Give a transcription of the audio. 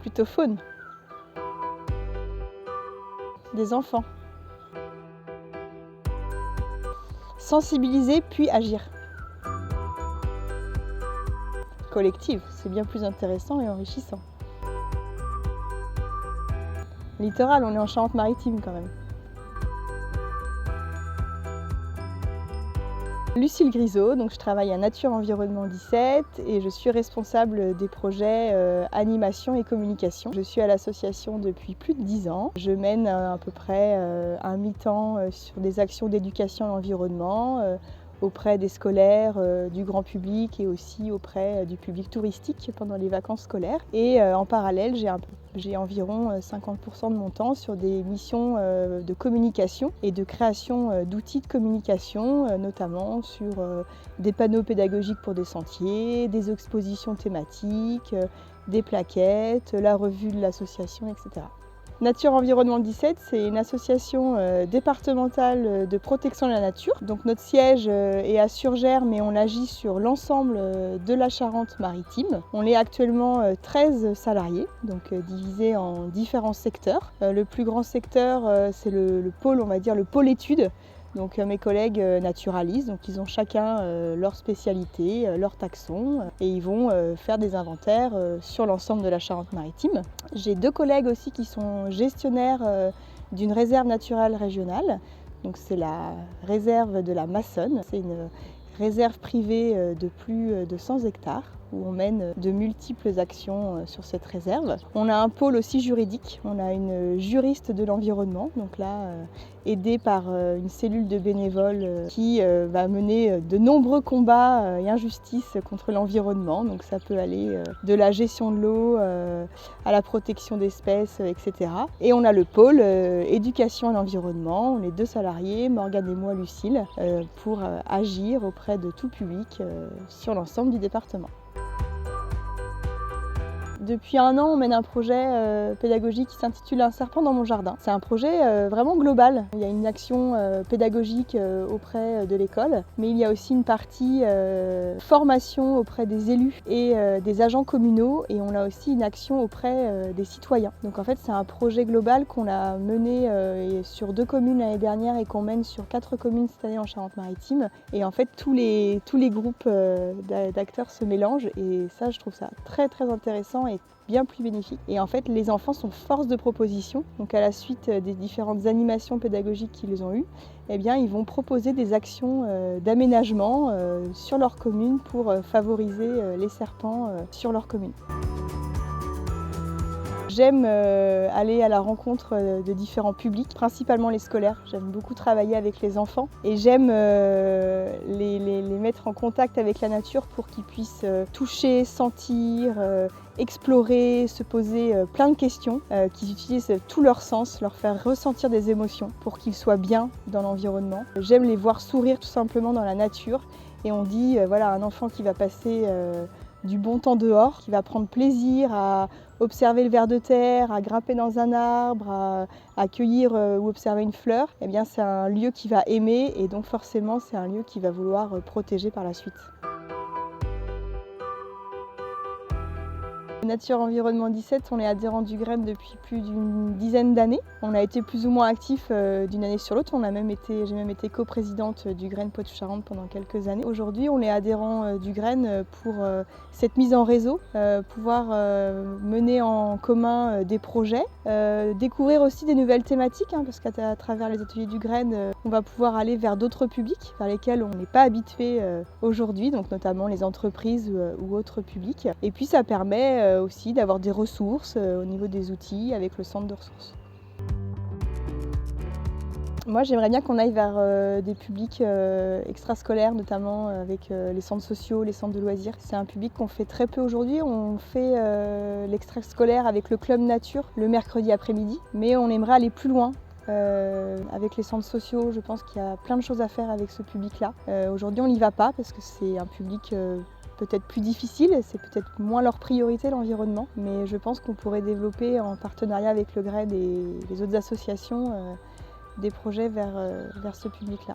plutôt faune. Des enfants. Sensibiliser puis agir. Collective, c'est bien plus intéressant et enrichissant. Littoral, on est en Charente-Maritime quand même. Lucille Grisot, donc je travaille à Nature Environnement 17 et je suis responsable des projets animation et communication. Je suis à l'association depuis plus de 10 ans. Je mène à peu près un mi-temps sur des actions d'éducation à l'environnement auprès des scolaires, du grand public et aussi auprès du public touristique pendant les vacances scolaires. Et en parallèle, j'ai environ 50% de mon temps sur des missions de communication et de création d'outils de communication, notamment sur des panneaux pédagogiques pour des sentiers, des expositions thématiques, des plaquettes, la revue de l'association, etc. Nature Environnement 17, c'est une association départementale de protection de la nature. Donc notre siège est à Surgères, mais on agit sur l'ensemble de la Charente-Maritime. On est actuellement 13 salariés, donc divisés en différents secteurs. Le plus grand secteur, c'est le pôle, on va dire le pôle études. Donc mes collègues naturalisent, donc ils ont chacun leur spécialité, leur taxon, et ils vont faire des inventaires sur l'ensemble de la Charente-Maritime. J'ai 2 collègues aussi qui sont gestionnaires d'une réserve naturelle régionale. Donc c'est la réserve de la Massonne. C'est une réserve privée de plus de 100 hectares où on mène de multiples actions sur cette réserve. On a un pôle aussi juridique, on a une juriste de l'environnement, donc là aidée par une cellule de bénévoles qui va mener de nombreux combats et injustices contre l'environnement. Donc ça peut aller de la gestion de l'eau à la protection d'espèces, etc. Et on a le pôle éducation à l'environnement, on est 2 salariés, Morgane et moi Lucille, pour agir auprès de tout public sur l'ensemble du département. Depuis 1 an, on mène un projet pédagogique qui s'intitule Un serpent dans mon jardin. C'est un projet vraiment global. Il y a une action pédagogique auprès de l'école, mais il y a aussi une partie formation auprès des élus et des agents communaux, et on a aussi une action auprès des citoyens. Donc en fait, c'est un projet global qu'on a mené sur 2 communes l'année dernière et qu'on mène sur 4 communes cette année en Charente-Maritime. Et en fait, tous les groupes d'acteurs se mélangent, et ça, je trouve ça très très intéressant et bien plus bénéfique. Et en fait, les enfants sont force de proposition. Donc à la suite des différentes animations pédagogiques qu'ils ont eues, eh bien, ils vont proposer des actions d'aménagement sur leur commune pour favoriser les serpents sur leur commune. J'aime aller à la rencontre de différents publics, principalement les scolaires. J'aime beaucoup travailler avec les enfants et j'aime les mettre en contact avec la nature pour qu'ils puissent toucher, sentir, explorer, se poser plein de questions, qu'ils utilisent tous leurs sens, leur faire ressentir des émotions pour qu'ils soient bien dans l'environnement. J'aime les voir sourire tout simplement dans la nature, et on dit voilà, un enfant qui va passer du bon temps dehors, qui va prendre plaisir à observer le ver de terre, à grimper dans un arbre, à cueillir ou observer une fleur, eh bien c'est un lieu qu'il va aimer, et donc forcément c'est un lieu qu'il va vouloir protéger par la suite. Nature Environnement 17, on est adhérent du GREN depuis plus d'une dizaine d'années. On a été plus ou moins actifs d'une année sur l'autre. J'ai même été coprésidente du GREN Poitou-Charentes pendant quelques années. Aujourd'hui, on est adhérent du GREN pour cette mise en réseau, pouvoir mener en commun des projets, découvrir aussi des nouvelles thématiques, parce qu'à travers les ateliers du GREN, on va pouvoir aller vers d'autres publics vers lesquels on n'est pas habitué aujourd'hui, donc notamment les entreprises ou autres publics. Et puis ça permet aussi d'avoir des ressources au niveau des outils avec le centre de ressources. Moi, j'aimerais bien qu'on aille vers des publics extrascolaires, notamment avec les centres sociaux, les centres de loisirs. C'est un public qu'on fait très peu aujourd'hui. On fait l'extrascolaire avec le club nature le mercredi après-midi, mais on aimerait aller plus loin. Avec les centres sociaux, je pense qu'il y a plein de choses à faire avec ce public-là. Aujourd'hui, on n'y va pas parce que c'est un public peut-être plus difficile, c'est peut-être moins leur priorité, l'environnement, mais je pense qu'on pourrait développer en partenariat avec le GREN et les autres associations des projets vers ce public-là.